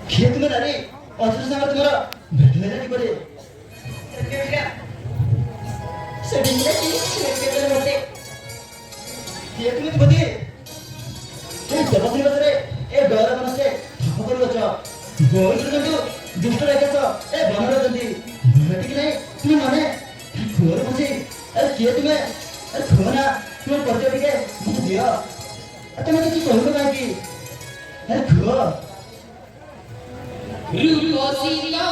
खेत में नारी ଅସୁର ସାଙ୍ଗରେ ତୁମର ଭେଟ ହେଲା କିପରି? ସେଠି ମତେ କିଏ ତୁମେ ତୁମତି ଏ ଦେବଶ୍ରୀ ବସରେ ଏ ଡର ମନସେ ଠକ କରୁଅଛ ବହୁତ ଜନ୍ତୁ ଦୁଷ୍ଟ ରାକ୍ଷସ ଏ ବନରେ ଅଛନ୍ତି ଏଠିକି ନାହିଁ ତୁମେ ମାନେ ଘୋର ବସି ଆରେ କିଏ ତୁମେ ଆରେ କୁହ ନା ତୁମ ପରିଚୟ ଟିକେ ମୋତେ ଦିଅ ତମେ କିଛି କହିବ କାହିଁକି ଆରେ କୁହ Rupasila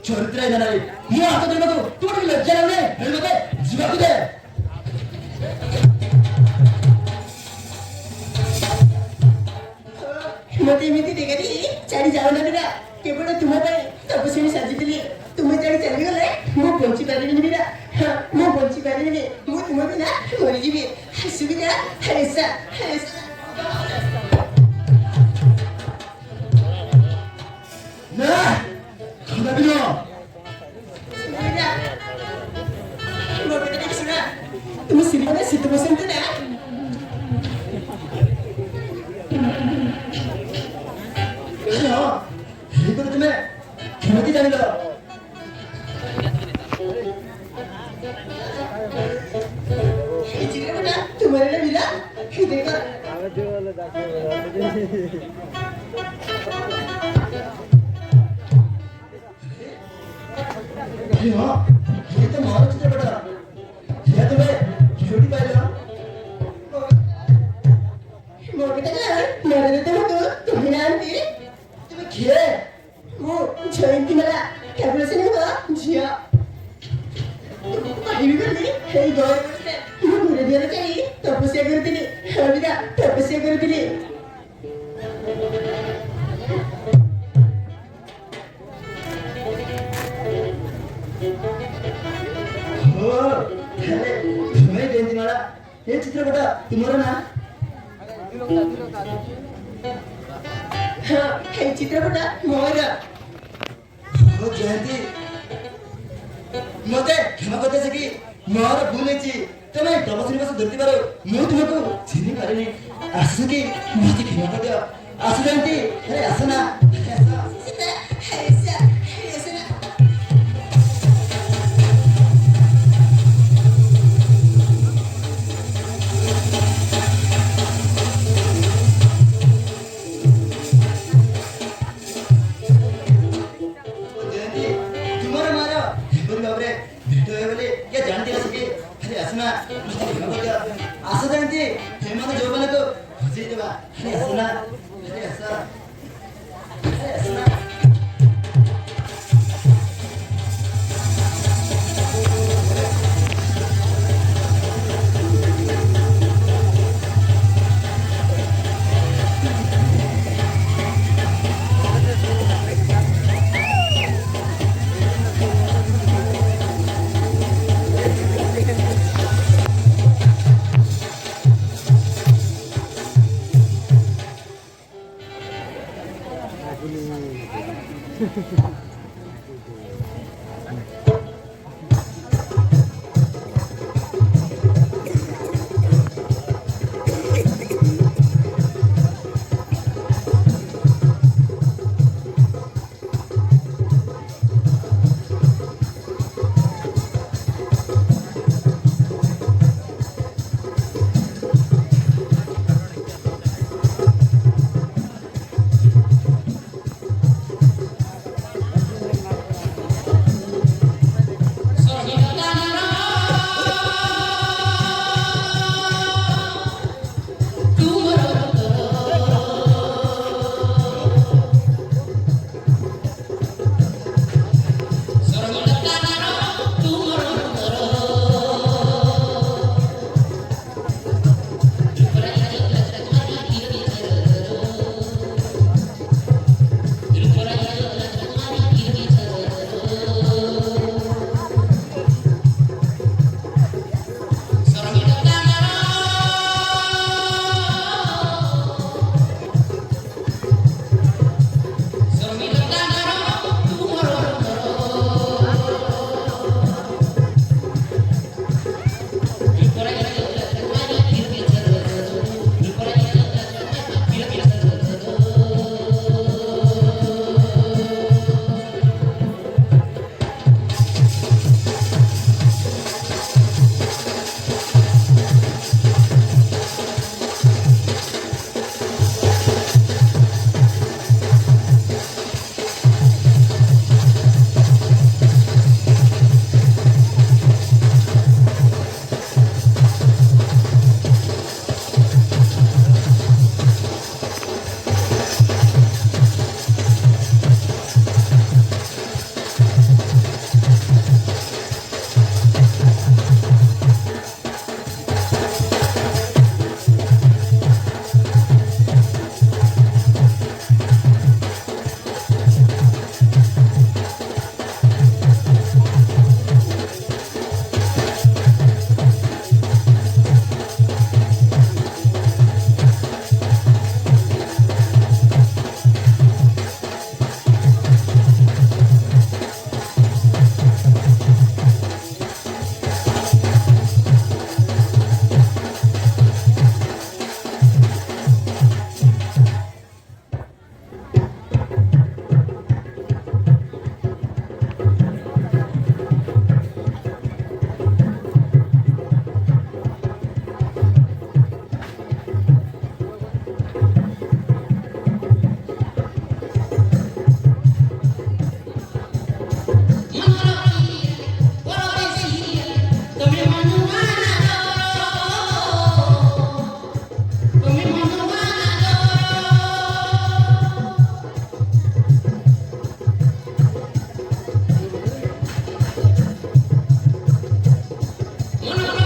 चरित्र है ना रे ये हाथ देने को तोड़ के लग जाने हैं हेल मत जीवा को दे नहीं मुझ मुझे ना मरी भी सुविधा ऐसा ऐसा Nah, kena bino. सुविधा mau kita di sana तुम सिर्फ सिर्फ बसंत ना Ano? Hindi ko na tume. Kimati dyan nila. चित्र बना तुम्हारे लिए मिला देखो Ano? Hindi ito mahal sa bata. Kaya tume, छोटी पाहिलं. mau kita kan mau kita tuh तुम्हें nanti तुम्ही खेळ. वो join की मला calculation होगा जिया काही करते हे गौर करते मुझे दिया चाहिए तपस्या करते नहीं अभी का तपस्या करते नहीं हो. अरे, तुम्ही देंदी मला. हे चित्रपट तुम्हाला ना. हाँ हे चित्रपट मोरा हो जयंती. मते क्षमा करते की ମୋର ଭୁଲ ହେଇଛି ତମେ ତପସ୍ୱୀ ବସ ଧରିଥିବାରୁ ମୁଁ ତୁମକୁ ଚିହ୍ନି ପାରିନି ଆସୁକି ମତେ କ୍ଷମା କରିଦିଅ ଆସୁଛନ୍ତି ଆରେ ଆସ ନା ऐसा ऐसा ଜୟନ୍ତୀ ତୁମର ମାର ଏପରି ଭାବରେ ଭେଟ ହୁଏ ବୋଲି କିଏ ଜାଣିଥିଲା ସେଠି ଆରେ ଆସ ନା ମତେ କ୍ଷମା କରିଦିଅ ଆସ ଜୟନ୍ତୀ ସେମାନେ ଯୋଉମାନଙ୍କୁ ହଜେଇଦେବା ଆରେ ଆସ ନା ଆରେ ଆସ ଆରେ ଆସ ନା Mana